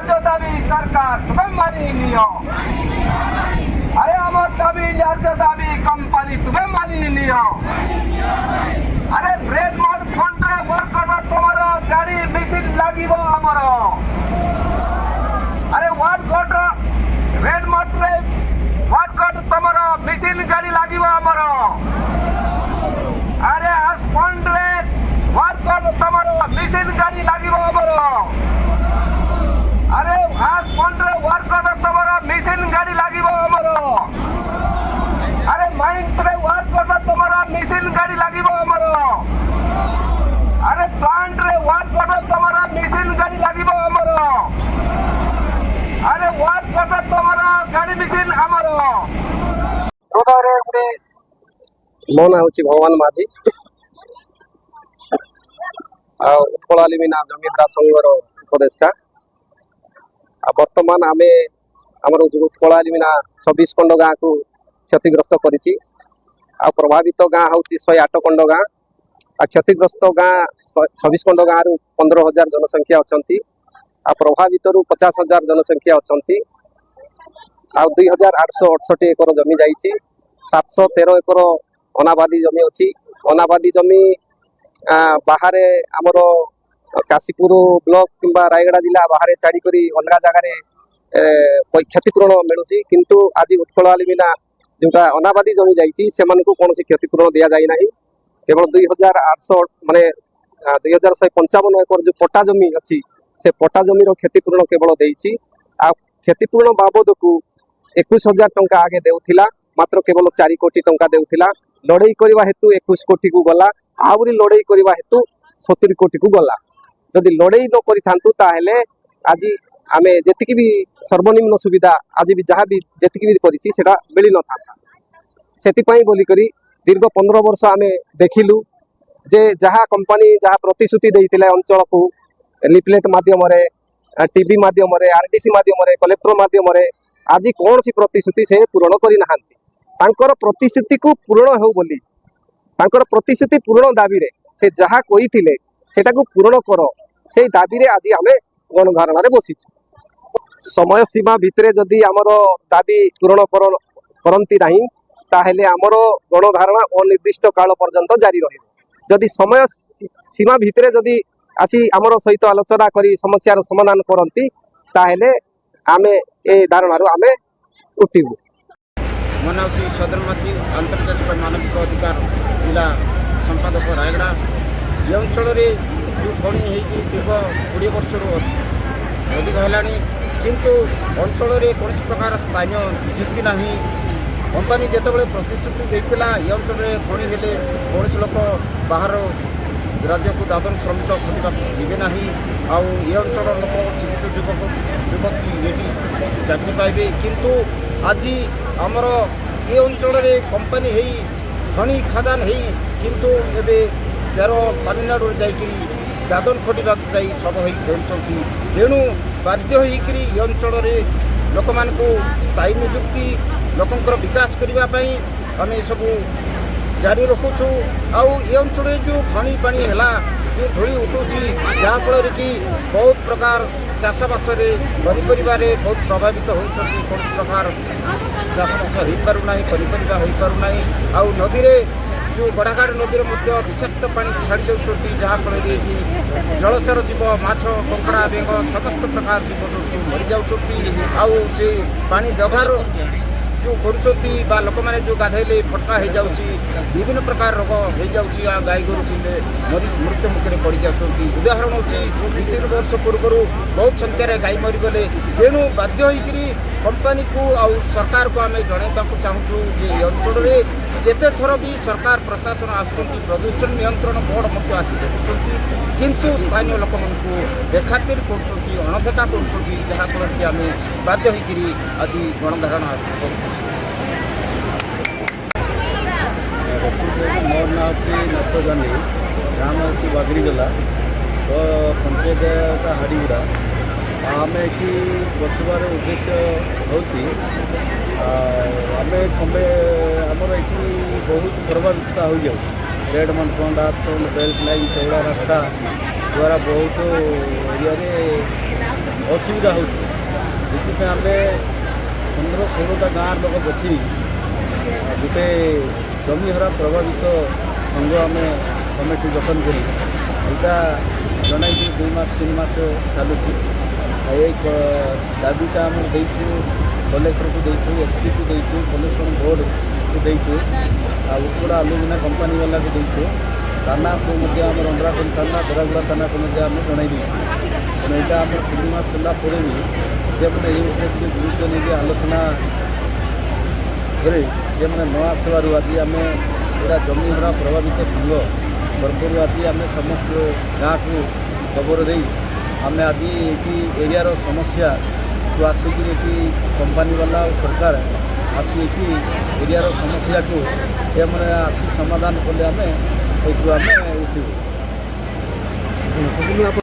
न्याय्य दाबी सरकार तुम्हें मानी नियो अरे आमर दाबी न्याय्य दाबी कंपनी तुम्हें मानी नियो अरे रेड मार्ट फंड रे वर्कर तुम्हारा गाड़ी मिसिन लागिबो हमर अरे वर्कर रेड मार्ट रे वर्कर तुम्हारा मिसिन गाड़ी लागिबो हमर अरे आज फंड रे वर्कर तुम्हारा मिसिन गाड़ी लागिबो हमर अरे आज फंड रे वर्कर तुम्हारा मिसिन गाड़ी लागिबो हमर अरे माइंस रे वर्कर तुम्हारा मिसिन गाड़ी लागिबो हमर अरे प्लांट रे वर्कर तुम्हारा मिसिन गाड़ी लागिबो हमर अरे वर्कर तुम्हारा गाड़ी मिसिन हमर हृदय गुटे मो ना हूँ भगवान माझी उत्कल आलिमिना जमींदार संघर उपदेष्टा बर्तमान आम आमर उत्कल आलिमिना 26 खंड गाँ को क्षतिग्रस्त करिछि प्रभावित गाँ हूँ 108 खंड गाँ क्षतिग्रस्त गाँ 26 खंड गाँ रु 15,000 जनसंख्या अच्छा प्रभावित रु 50,000 जनसंख्या अच्छा 2,868 एकर जमी जाइछि 713 एकर अनाबादी जमी अच्छी अनाबादी जमी बाहर आमर काशीपुर ब्लॉक किंबा रायगड़ा जिला बाहर छाड़ी अलग जगार क्षतिपूरण मिलूँ किंतु आज उत्कल आलिमिना जोटा अनाबादी जमी जाइए कौन क्षतिपूरण दि जाए केवल 2,800 माने 2,155 एकर जो पट्टा जमी अच्छी से पट्टा जमीर क्षतिपूरण केवल देइछि क्षतिपूरण बाबद को 21,000 टंका आगे देउथिला मात्र केवल 4 कोटी टंका देउथिला लड़ई करने हेतु 21 कोटी को गला आहरी लड़ई करने हेतु 70 कोटी को गला जदि लड़ई न करिथांतु ताहेले आज आम जी भी सर्वनिम्न सुविधा आज भी जहाँ भी जी भी करिछि सेटा मिली न था सेतिपई बोली करी दीर्घ 15 वर्ष आम देखिलु जे जहाँ कंपनी जहाँ प्रतिश्रुति देइतिले अंचल को लिफलेट माध्यम टीवी माध्यम आरडीसी माध्यम कलेक्टर माध्यम आज कौन सी प्रतिश्रुति से पूरण करना प्रतिश्रुति को पूरण हो बोली प्रतिश्रुति पूरण दाबी से जहाँ कही सेटा को पूरण कर से दाबी आज आम गणधारणा बसी समय सीमा भितर जदि आमर दाबी पूरण करती नहीं ताहेले आमर गणधारणा अनिर्दिष्ट काल पर्यंत जारी रही जदि समय सीमा भितर जदि आसी आमर सहित आलोचना करी समस्यार समाधान करती ताहेले आमे ए धारणार आमे उठिबु मन हूँ सदनमाती आंतर्जातिक मानविक अधिकार जिला संपादक रायगड़ा ये अंचल जो खनि होती दीर्घ 20 वर्ष अधिक है किंतु अंचल कौन प्रकार स्थानीय निजुक्ति ना कंपनी जितेबाला प्रतिश्रुति देता ये अंचल खनि हेले कौन लोक बाहर राज्य को दादन श्रमिक खटा जीवे ना आउ ये अंचल लोक शिक्षित युवक युवती ये चाकरी पाइबे किंतु आज आमर ये अंचल कंपनी है खनि खदान है किंतु एबे केरल तमिलनाडु जाकरी दादन खटा जा सब होती तेणु बाध्य होकर ये अंचल लोक मान स्थायी निजुक्ति लोकंर विकास करने आम सब जारी रखुचु आउ ये अंचल जो खनि पानी है जो ढोली उठू जहाँफल कि बहुत प्रकार चाषबास पनीपरिया बहुत प्रभावित होती कौन प्रकार चाषबास हो पारना पनीपरिया हो पारना आउ नदी में जो बड़ाघाट नदी में विषाक्त पानी छाड़ी देते जहाँफल कि जलचर जीव माछ कंकड़ा बेंग समस्त प्रकार जीव जंतु मरी जाऊँच आउ से पानी व्यवहार जो करुँच लोक मैंने जो गाधेले फटका हो जाऊँगी विभिन्न प्रकार रोग हो जाऊँगी गाई गोरु पिले मृत्यु मुखर पड़ जाती उदाहरण हूँ 2-3 वर्ष पूर्व बहुत संख्यार गाई मरीगले तेणु बाध्य होकर कंपनी को आउ सरकार को आम जनवा चाहूँ जे अंचल जिते थर भी सरकार प्रशासन आसुँच प्रदूषण नियंत्रण बोर्ड मत आसी देखुं किंतु स्थानीय लोक बेखातिर कर अणदेखा कर जहाँफल कि आम बाध्य होकर आज गणधारणा मोर ना हूँ नटजानी ग्राम हूँ बागरीगला तो पंचायत हाड़ीगुड़ा आम ये बसबार उद्देश्य हूँ आम खंबे आमर ये बहुत प्रभावित हो जाऊँ रेड मनपंड आसपंड बेल्ट लाइन चौड़ा रास्ता द्वारा बहुत एरिया ଅସୁବିଧା ହେଉଛି। ସେଥିପାଇଁ ଆମେ 15-16ଟା ଗାଁର ଲୋକ ବସି ଗୋଟେ ଜମିହରା ପ୍ରଭାବିତ ସଂଘ ଆମେ କମିଟି ଗଠନ କରି ଏଇଟା ଜଣାଇକି 2-3 ମାସ ଚାଲୁଛି। এই দাবিটা আমরা ଦେଇଛୁ କଲେକ୍ଟରକୁ ଦେଇଛୁ, ଏସ୍ପିକୁ ଦେଇଛୁ, ପଲ୍ୟୁସନ ବୋର୍ଡ଼କୁ ଦେଇଛୁ, ଆଉ ଉତ୍କଳ ଆଲୁମିନା କମ୍ପାନୀ ବାଲାକୁ ଦେଇଛୁ, ଥାନାକୁ ମଧ୍ୟ ଆମର ଅଣ୍ଡରାଖୋଲ ଥାନା ଦରାଗୁଡ଼ା ଥାନାକୁ ମଧ୍ୟ ଆମେ ଜଣାଇ ଦେଇଛୁ। ତେଣୁ ଏଇଟା ଆମର 3 ମାସ ହେଲା ପରେ ବି ସେମାନେ ଏଇ ଉପରେ ଟିକେ ଗୁରୁତ୍ୱ ନେଇକି ଆଲୋଚନା କରି ସେମାନେ ନ ଆସିବାରୁ ଆଜି ଆମେ ପୁରା ଜମିହରା ପ୍ରଭାବିତ ସଂଘ ତରଫରୁ ଆଜି ଆମେ ସମସ୍ତ ଗାଁକୁ ଖବର ଦେଇ ଆମେ ଆଜି ଏଠି ଏରିଆର ସମସ୍ୟାକୁ ଆସିକି ଏଠି କମ୍ପାନୀବାଲା ଆଉ ସରକାର ଆସି ଏଠି ଏରିଆର ସମସ୍ୟାକୁ ସେମାନେ ଆସି ସମାଧାନ କଲେ ଆମେ ଏଇଠୁ ଆମେ ଉଠିବୁ।